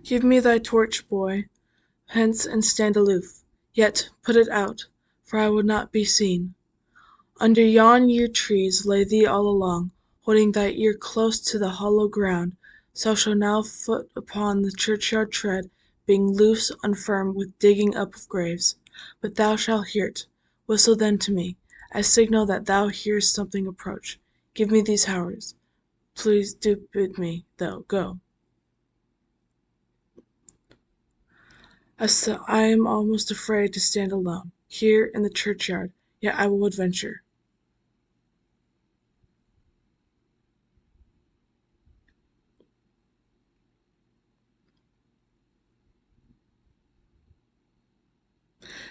Give me thy torch, boy, hence and stand aloof, yet put it out, for I would not be seen. Under yon yew trees lay thee all along, holding thy ear close to the hollow ground, so shall now foot upon the churchyard tread, being loose, unfirm with digging up of graves. But thou shalt hear't. Whistle then to me, as signal that thou hearest something approach. Give me these hours. Please do bid me, though, go. I am almost afraid to stand alone, here in the churchyard, yet I will adventure.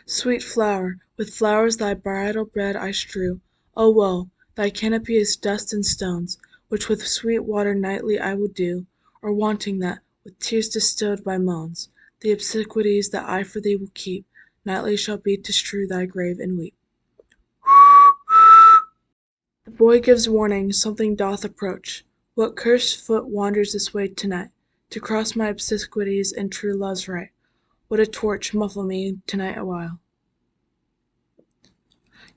Sweet flower, with flowers thy bridal bed I strew. O woe! Thy canopy is dust and stones, which with sweet water nightly I would dew, or wanting that, with tears distilled by moans, the obsequies that I for thee will keep, nightly shall be to strew thy grave and weep. The boy gives warning something doth approach. What cursed foot wanders this way to-night, to cross my obsequies and true love's right? Would a torch muffle me to-night awhile?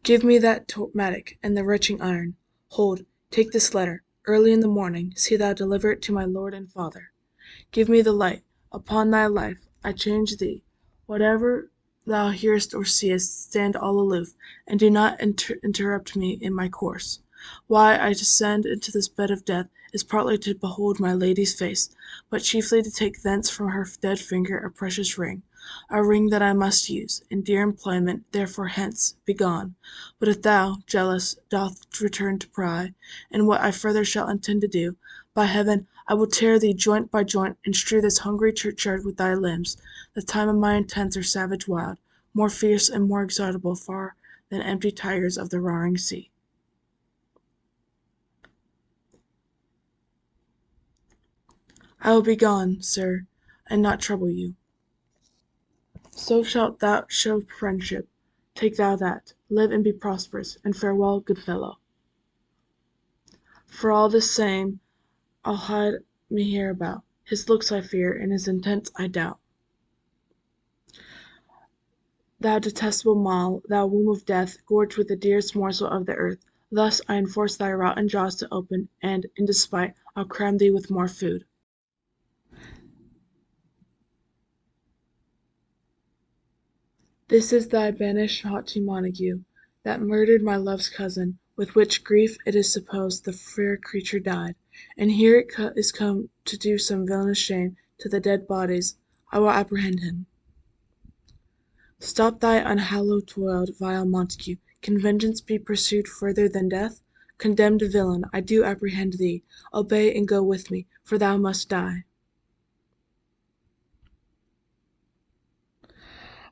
Give me that mattock and the retching iron. Hold, take this letter. Early in the morning see thou deliver it to my lord and father. Give me the light. Upon thy life I change thee. Whatever thou hearest or seest, stand all aloof, and do not interrupt me in my course. Why I descend into this bed of death is partly to behold my lady's face, but chiefly to take thence from her dead finger a precious ring, a ring that I must use, in dear employment, therefore hence, begone. But if thou, jealous, dost return to pry, in what I further shall intend to do, by heaven, I will tear thee joint by joint, and strew this hungry churchyard with thy limbs. The time of my intents are savage wild, more fierce and more excitable far than empty tigers of the roaring sea. I will be gone, sir, and not trouble you. So shalt thou show friendship. Take thou that. Live and be prosperous, and farewell, good fellow. For all the same, I'll hide me hereabout. His looks I fear, and his intents I doubt. Thou detestable maw, thou womb of death, gorged with the dearest morsel of the earth, thus I enforce thy rotten jaws to open, and, in despite, I'll cram thee with more food. This is thy banished haughty Montague, that murdered my love's cousin, with which grief it is supposed the fair creature died, and here it is come to do some villainous shame to the dead bodies. I will apprehend him. Stop thy unhallowed toil, vile Montague. Can vengeance be pursued further than death? Condemned villain, I do apprehend thee. Obey and go with me, for thou must die.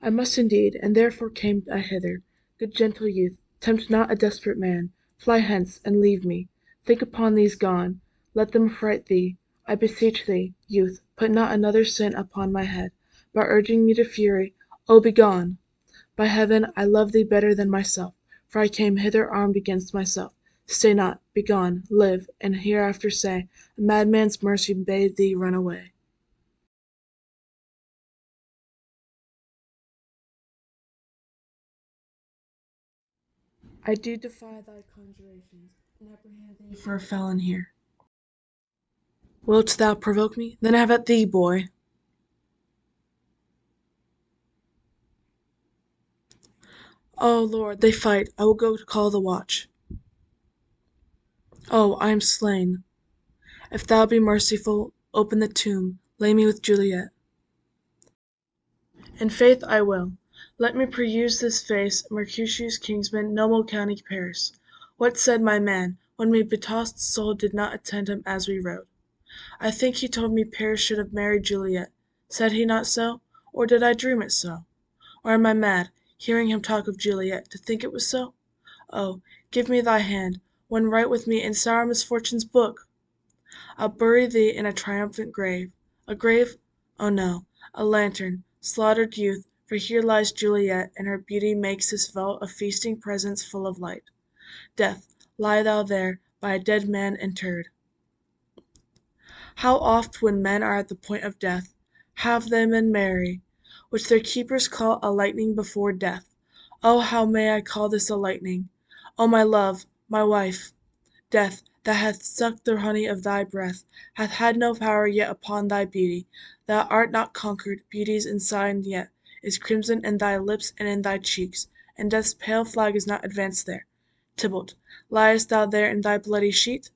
I must indeed, and therefore came I hither. Good gentle youth, tempt not a desperate man. Fly hence, and leave me. Think upon these gone. Let them affright thee. I beseech thee, youth, put not another sin upon my head, by urging me to fury. Oh, begone! By heaven, I love thee better than myself, for I came hither armed against myself. Stay not, begone, live, and hereafter say, a madman's mercy bade thee run away. I do defy thy conjurations, and apprehend thee for a felon here. Wilt thou provoke me? Then have at thee, boy. O Lord, they fight. I will go to call the watch. Oh, I am slain. If thou be merciful, open the tomb, lay me with Juliet. In faith I will. Let me peruse this face, Mercutio's kinsman, noble county Paris. What said my man, when my betossed soul did not attend him as we rode? I think he told me Paris should have married Juliet. Said he not so? Or did I dream it so? Or am I mad, hearing him talk of Juliet, to think it was so? Oh, give me thy hand, one write with me in sour misfortune's book! I'll bury thee in a triumphant grave. A grave? Oh no, a lantern, slaughtered youth, for here lies Juliet, and her beauty makes this vault a feasting presence full of light. Death, lie thou there, by a dead man interred. How oft when men are at the point of death, have them and marry, which their keepers call a lightning before death. Oh, how may I call this a lightning? O my love, my wife! Death, that hath sucked the honey of thy breath, hath had no power yet upon thy beauty. Thou art not conquered, beauty's ensign yet is crimson in thy lips and in thy cheeks, and death's pale flag is not advanced there. Tybalt, liest thou there in thy bloody sheet?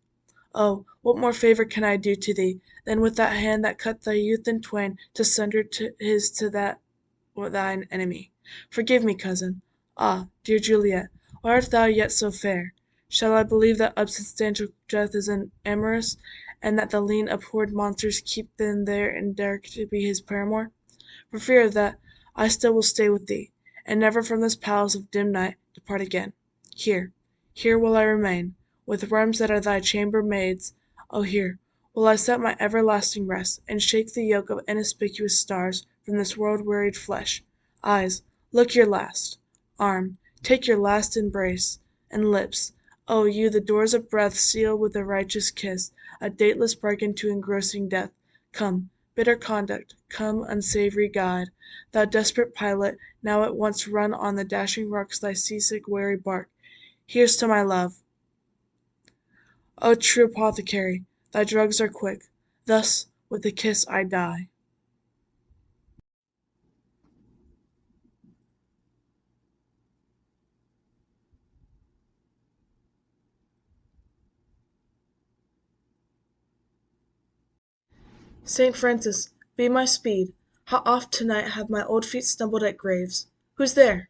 Oh, what more favour can I do to thee, than with that hand that cut thy youth in twain, to sunder to that thine enemy? Forgive me, cousin. Ah, dear Juliet, why art thou yet so fair? Shall I believe that unsubstantial death is an amorous, and that the lean abhorred monsters keep them there and dare to be his paramour? For fear of that, I still will stay with thee, and never from this palace of dim night depart again. Here will I remain, with realms that are thy chamber maids. Oh, here will I set my everlasting rest, and shake the yoke of inauspicious stars from this world-wearied flesh. Eyes, look your last. Arm, take your last embrace. And lips, oh, you the doors of breath seal with a righteous kiss, a dateless bargain to engrossing death. Come, bitter conduct, come, unsavoury guide, thou desperate pilot, now at once run on the dashing rocks thy seasick weary bark. Here's to my love! O true apothecary, thy drugs are quick. Thus, with a kiss I die. Saint Francis, be my speed! How oft to-night have my old feet stumbled at graves! Who's there?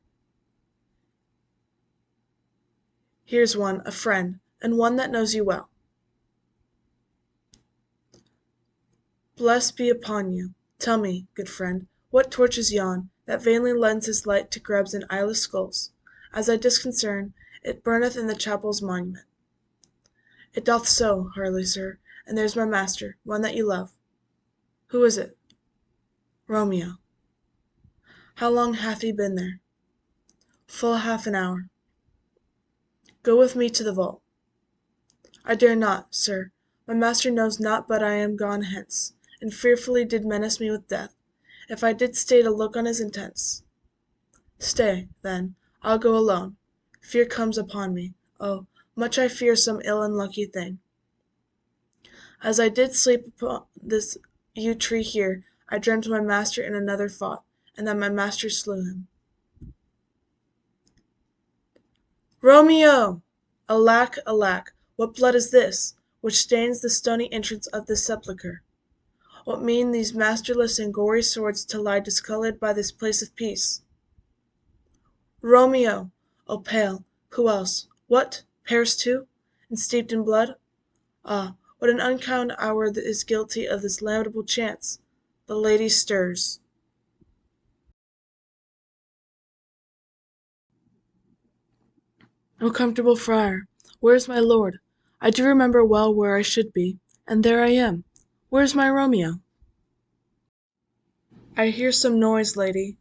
Here's one, a friend, and one that knows you well. Bless be upon you. Tell me, good friend, what torch is yon, that vainly lends his light to grubs and eyeless skulls? As I discern, it burneth in the chapel's monument. It doth so, Harley, sir, and there's my master, one that you love. Who is it? Romeo. How long hath he been there? Full half an hour. Go with me to the vault. I dare not, sir. My master knows not but I am gone hence, and fearfully did menace me with death, if I did stay to look on his intents. Stay, then, I'll go alone. Fear comes upon me. Oh, much I fear some ill unlucky thing. As I did sleep upon this yew tree here, I dreamt my master and another fought, and that my master slew him. Romeo! Alack, alack, what blood is this, which stains the stony entrance of this sepulchre? What mean these masterless and gory swords to lie discoloured by this place of peace? Romeo! O pale! Who else? What? Paris too? And steeped in blood? Ah, what an unkind hour is guilty of this lamentable chance! The lady stirs. O comfortable friar, where is my lord? I do remember well where I should be, and there I am. Where is my Romeo? I hear some noise, lady,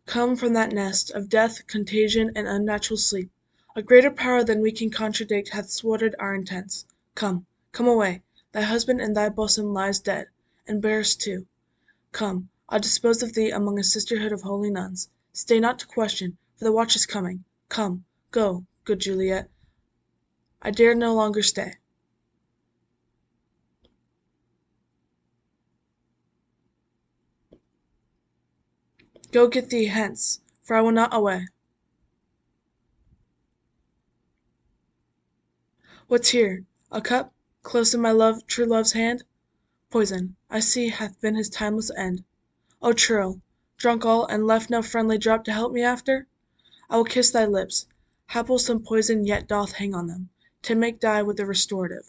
come from that nest of death, contagion, and unnatural sleep. A greater power than we can contradict hath thwarted our intents. Come, come away. Thy husband in thy bosom lies dead, and Paris too. Come, I'll dispose of thee among a sisterhood of holy nuns. Stay not to question, for the watch is coming. Come, go, good Juliet. I dare no longer stay. Go get thee hence, for I will not away. What's here? A cup, close in my true love's hand? Poison, I see, hath been his timeless end. O churl, drunk all, and left no friendly drop to help me after? I will kiss thy lips. Haply some poison yet doth hang on them, to make die with the restorative.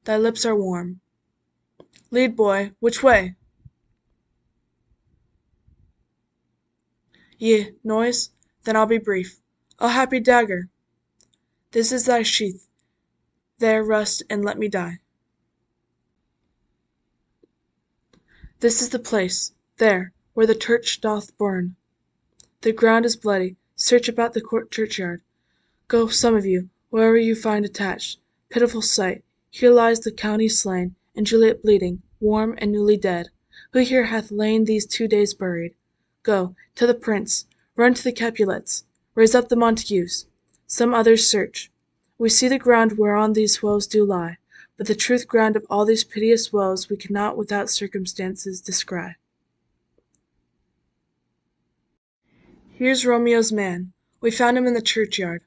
Thy lips are warm. Lead, boy, which way? Yea, noise? Then I'll be brief. O happy dagger! This is thy sheath. There rust, and let me die. This is the place, there, where the torch doth burn. The ground is bloody. Search about the churchyard. Go, some of you, wherever you find attached. Pitiful sight! Here lies the Countess slain, and Juliet bleeding. warm and newly dead, who here hath lain these 2 days buried? Go, to the prince, run to the Capulets, raise up the Montagues. Some others search. We see the ground whereon these woes do lie, but the truth ground of all these piteous woes we cannot without circumstances descry. Here's Romeo's man. We found him in the churchyard.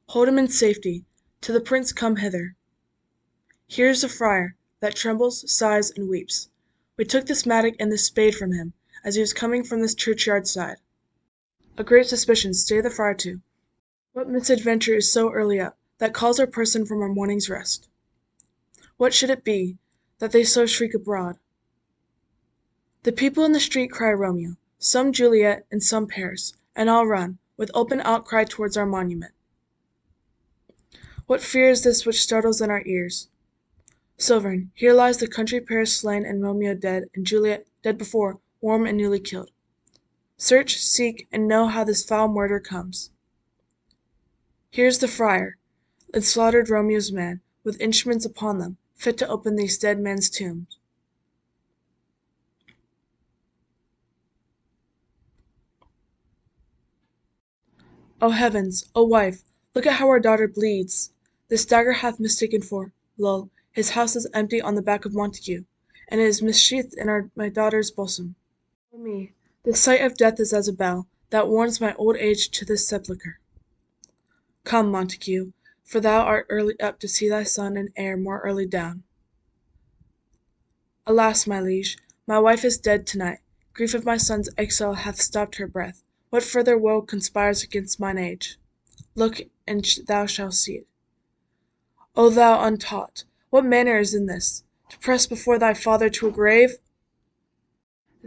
Hold him in safety. To the prince come hither. Here's a friar, that trembles, sighs, and weeps. We took this mattock and this spade from him, as he was coming from this churchyard side. A great suspicion stay the friar too. What misadventure is so early up, that calls our person from our morning's rest? What should it be, that they so shriek abroad? The people in the street cry Romeo, some Juliet, and some Paris, and all run, with open outcry towards our monument. What fear is this which startles in our ears? Sovereign, here lies the country Paris slain, and Romeo dead, and Juliet, dead before, warm and newly killed. Search, seek, and know how this foul murder comes. Here's the friar, and slaughtered Romeo's man, with instruments upon them, fit to open these dead men's tombs. O heavens, O wife, look at how our daughter bleeds! This dagger hath mistaken for, lo, his house is empty on the back of Montague, and it is missheathed in my daughter's bosom. O me, the sight of death is as a bell, that warns my old age to this sepulchre. Come, Montague, for thou art early up to see thy son and heir more early down. Alas, my liege, my wife is dead to-night. Grief of my son's exile hath stopped her breath. What further woe conspires against mine age? Look, and thou shalt see it. O thou untaught, what manner is in this, to press before thy father to a grave?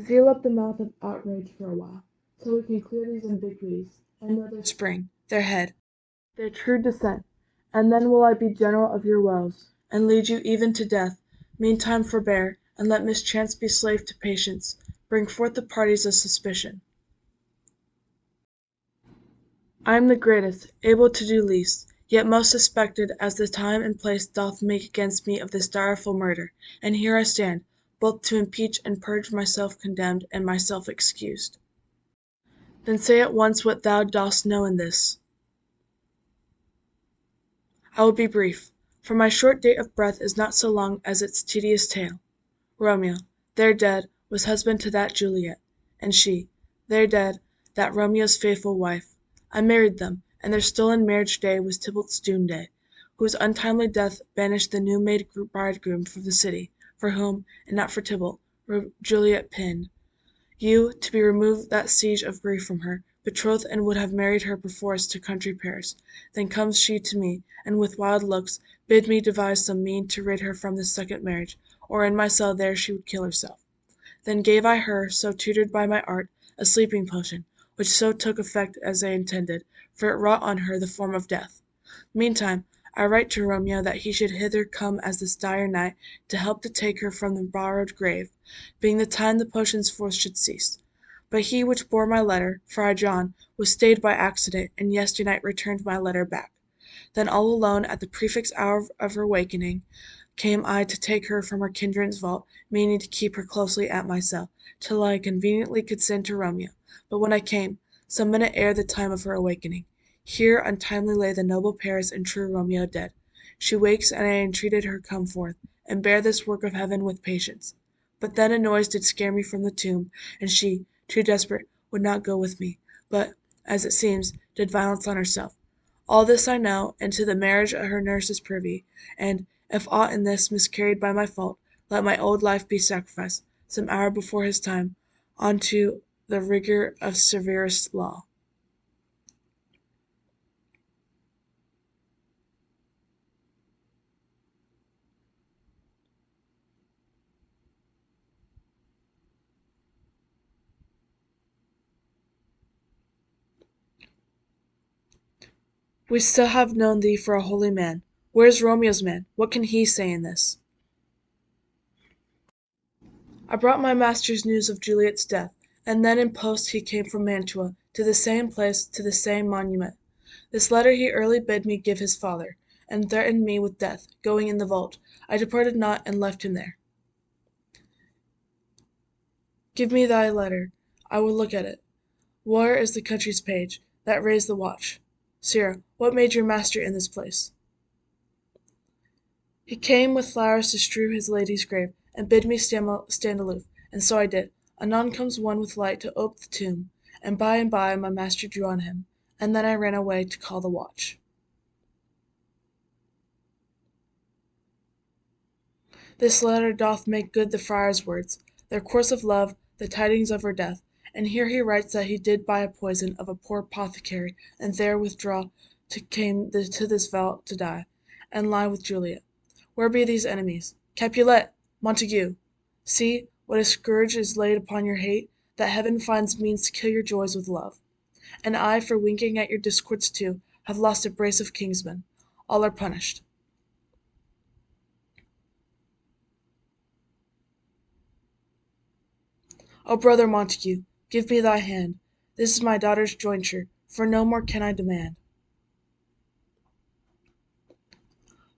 Seal up the mouth of outrage for a while, till we can clear these ambiguities, and know their spring, their head, their true descent, and then will I be general of your woes, and lead you even to death. Meantime forbear, and let mischance be slave to patience. Bring forth the parties of suspicion. I am the greatest, able to do least, yet most suspected, as the time and place doth make against me of this direful murder, and here I stand, both to impeach and purge myself condemned and myself excused. Then say at once what thou dost know in this. I will be brief, for my short date of breath is not so long as its tedious tale. Romeo, there dead, was husband to that Juliet, and she, there dead, that Romeo's faithful wife. I married them, and their stolen marriage day was Tybalt's doom day, whose untimely death banished the new-made bridegroom from the city, for whom, and not for Tybalt, Juliet pined. You, to be removed that siege of grief from her, betrothed and would have married her perforce to country Paris. Then comes she to me, and with wild looks bid me devise some mean to rid her from this second marriage, or in my cell there she would kill herself. Then gave I her, so tutored by my art, a sleeping potion, which so took effect as I intended, for it wrought on her the form of death. Meantime, I write to Romeo that he should hither come as this dire night, to help to take her from the borrowed grave, being the time the potion's force should cease. But he which bore my letter, Friar John, was stayed by accident, and yesternight returned my letter back. Then all alone, at the prefix hour of her awakening, came I to take her from her kindred's vault, meaning to keep her closely at my cell, till I conveniently could send to Romeo. But when I came, some minute ere the time of her awakening, here untimely lay the noble Paris and true Romeo dead. She wakes, and I entreated her come forth, and bear this work of heaven with patience. But then a noise did scare me from the tomb, and she, too desperate, would not go with me, but, as it seems, did violence on herself. All this I know, and to the marriage her nurse is privy, and, if aught in this miscarried by my fault, let my old life be sacrificed, some hour before his time, unto the rigour of severest law. We still have known thee for a holy man. Where's Romeo's man? What can he say in this? I brought my master's news of Juliet's death, and then in post he came from Mantua, to the same place, to the same monument. This letter he early bid me give his father, and threatened me with death, going in the vault. I departed not, and left him there. Give me thy letter, I will look at it. Where is the country's page, that raised the watch? Sirrah, what made your master in this place? He came with flowers to strew his lady's grave, and bid me stand aloof, and so I did. Anon comes one with light to ope the tomb, and by my master drew on him, and then I ran away to call the watch. This letter doth make good the friar's words, their course of love, the tidings of her death, and here he writes that he did buy a poison of a poor apothecary, and there withdraw to this vault to die, and lie with Juliet. Where be these enemies? Capulet! Montague! See, what a scourge is laid upon your hate, that heaven finds means to kill your joys with love. And I, for winking at your discords too, have lost a brace of kinsmen. All are punished. O brother Montague, give me thy hand. This is my daughter's jointure, for no more can I demand.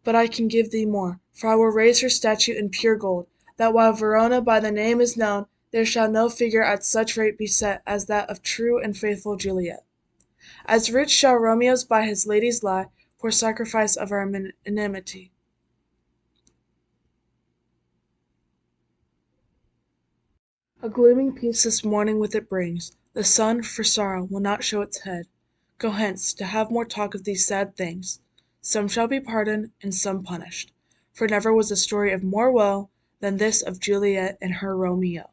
But I can give thee more, for I will raise her statue in pure gold, that while Verona by the name is known, there shall no figure at such rate be set as that of true and faithful Juliet. As rich shall Romeo's by his ladies lie, for sacrifice of our enmity. A glooming peace this morning with it brings. The sun, for sorrow, will not show its head. Go hence, to have more talk of these sad things. Some shall be pardoned, and some punished. For never was a story of more woe than this of Juliet and her Romeo.